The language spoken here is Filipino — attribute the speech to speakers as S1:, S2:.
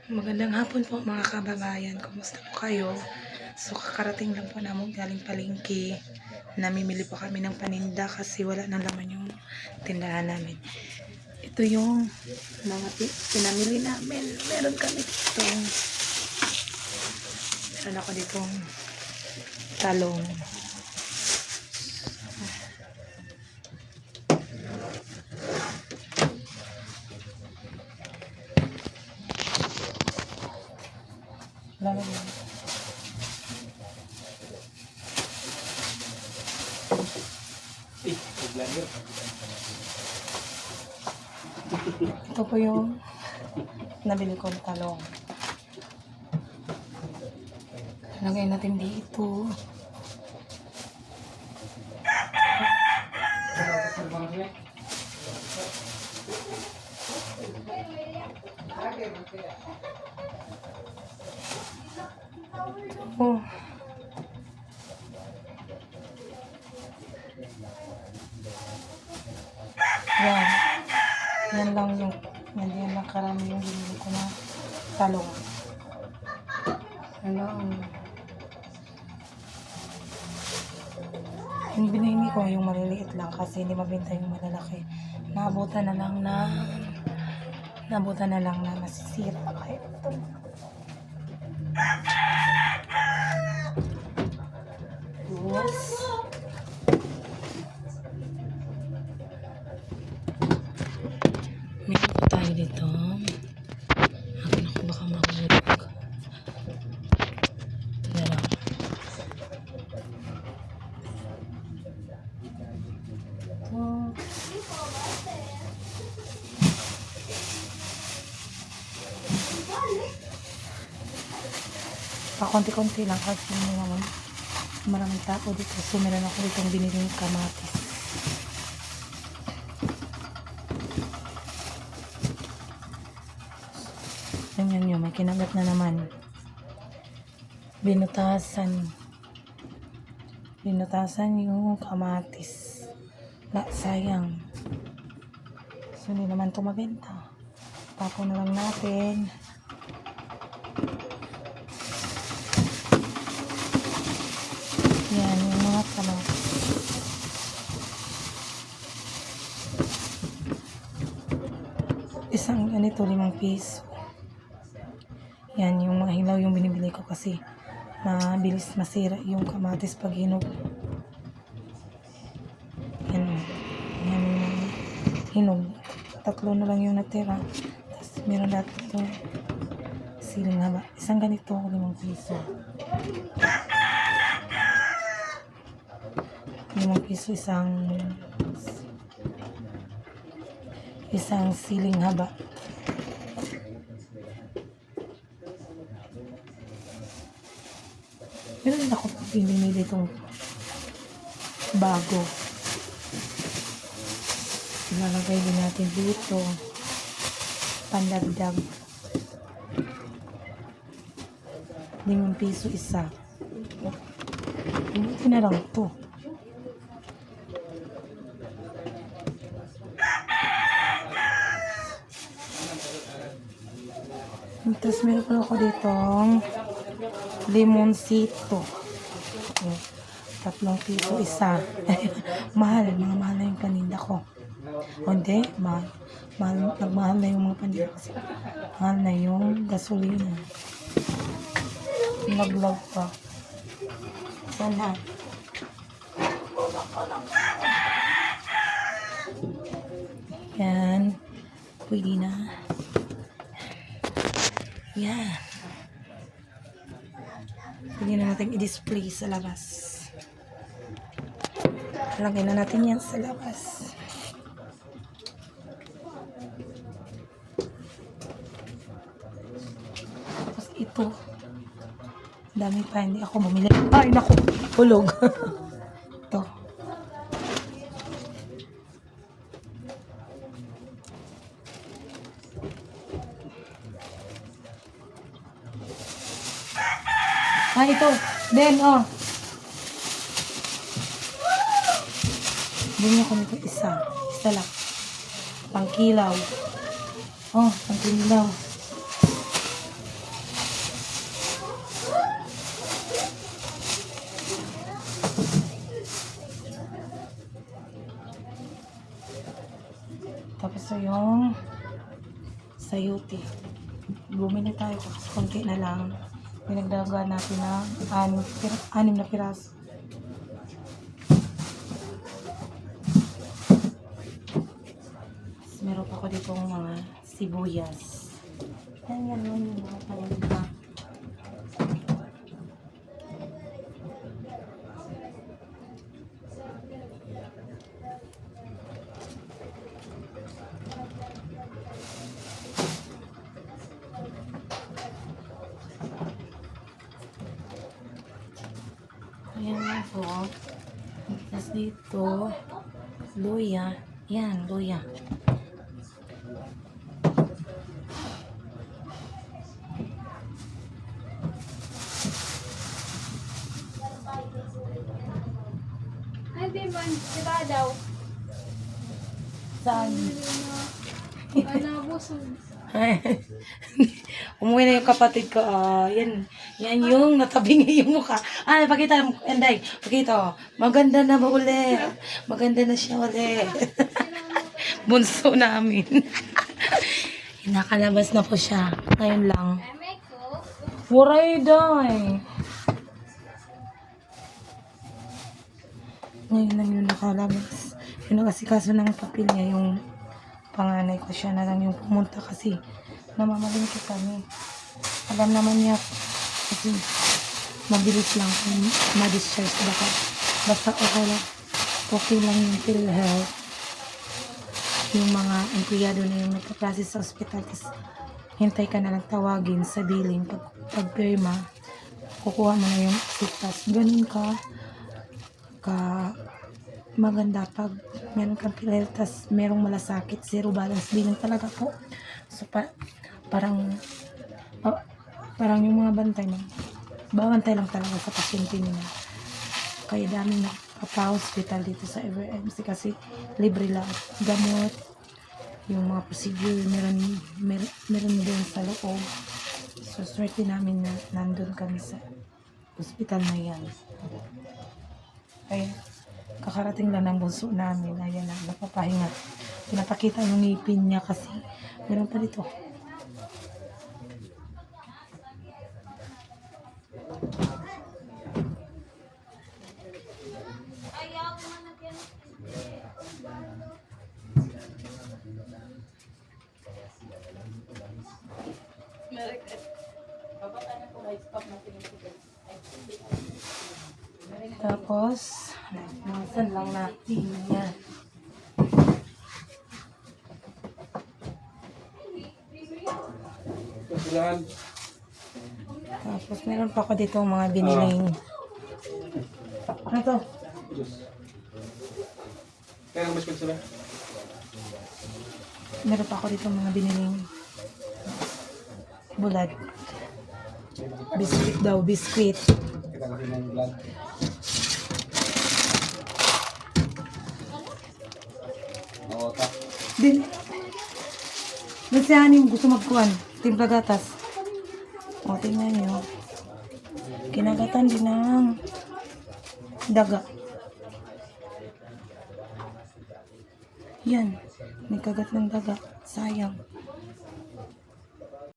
S1: Magandang hapon po mga kababayan. Kumusta po kayo? So kakarating lang po namin galing palengke. Namimili po kami ng paninda kasi wala na laman yung tindahan namin. Ito yung mga pinamili namin. Meron kami dito. Meron ako ditong talong. Lalo yun. Ito po yung nabili kong talong. Lagay natin dito. Oh. Yan. Yan lang yung yan lang karami yung binili ko na talong. Ano yung binili ko yung maliliit lang kasi hindi mabenta yung malalaki. Naabutan na lang na masisira kaya ito. Yes. Meron po tayo dito. Ako baka mahulog. Ito na lang. Konti-konti lang kasi naman maraming tao dito. So meron ako ditong biniling kamatis. Yan yun, may kinagat na naman. Binutasan yung kamatis. Sayang. So hindi naman ito mabenta. Tapon na lang natin. Yan, yung mga kamatis. Isang ganito, 5 piso. Yan, yung mga hilaw yung binibili ko kasi mabilis masira yung kamatis pag hinog. Yan yung hinog. 3 na lang yung natira. Tapos meron natin ito siling haba. Isang ganito, 5 piso. 5 piso isang siling haba. Meron din ako pinili itong bago. Ilalagay din natin dito. Pandagdag. 5 piso isa. Hindi na lang ito. Tapos meron pa ako ditong limonsito. 3 piso isa. Mahal na yung paninda ko. O hindi, nagmahal na yung mga paninda kasi mahal na yung gasolina. Naglag pa. Sana. Yan. Pwede na. Yan. Pwede na natin i-display sa labas. Lagay na natin yan sa labas. Tapos ito. Dami pa, hindi ako bumili. Ay, naku. Hulog. Ito. Ito. Then, bumili ko nito isa. Isa lang. Pangkilaw. Pangkilaw. Ito yung sayote. Bumili tayo kasi konti na lang. Pinagdagaan natin ng 6 na piraso. Meron pa ako dito mga sibuyas. Yan yung mga paninda. Ayan lang po. Tapos dito, luya. Yan, luya.
S2: Ay, di ba? Diba daw?
S1: Saan?
S2: Busog.
S1: Umuwi na yung kapatid ko. Yan. Yan yung natabingi yung mukha. Pakita mo. Enday. Pakita. Maganda na ba uli? Maganda na siya uli. Bunso namin. Nakalabas na po siya. Ngayon lang.
S2: Ay, may cook.
S1: Waray day. Ngayon lang yung nakalabas. Yung nag-asikaso ng papel niya, yung panganay ko, siya na lang yung pumunta kasi namamalingki kami. Alam naman niya kasi mabilis lang kung ma-discharge baka. Basta okay lang yung PhilHealth. Yung mga empleyado na yung nagpa-process sa ospital, tapos hintay ka na lang tawagin sa billing. Pag pirma, kukuha mo na yung sitas. Ganun ka maganda pag meron kang PhilHealth, tas merong malasakit, zero balance billing talaga po. So parang yung mga bantay lang talaga sa pasyente nila. Kaya dami na pa-hospital dito sa EverMC kasi libre lang gamot, yung mga procedure meron din sa loob. So swerte namin na nandun kami sa hospital na yan. Kaya kakarating lang ng bunso namin. Ayan na, napapahinga. Pinapakita yung ngipin niya kasi meron pa dito. Tapos, nasan lang natin yan. Tapos, meron pa ako dito mga biniling. Ano to? Meron pa ako dito mga biniling bulad. Biscuit daw, biscuit. Din. Kasi anim gusto magkuhan. Timpla gatas. O, tingnan nyo. Kinagatan din ng daga. Yan. May kagat ng daga. Sayang.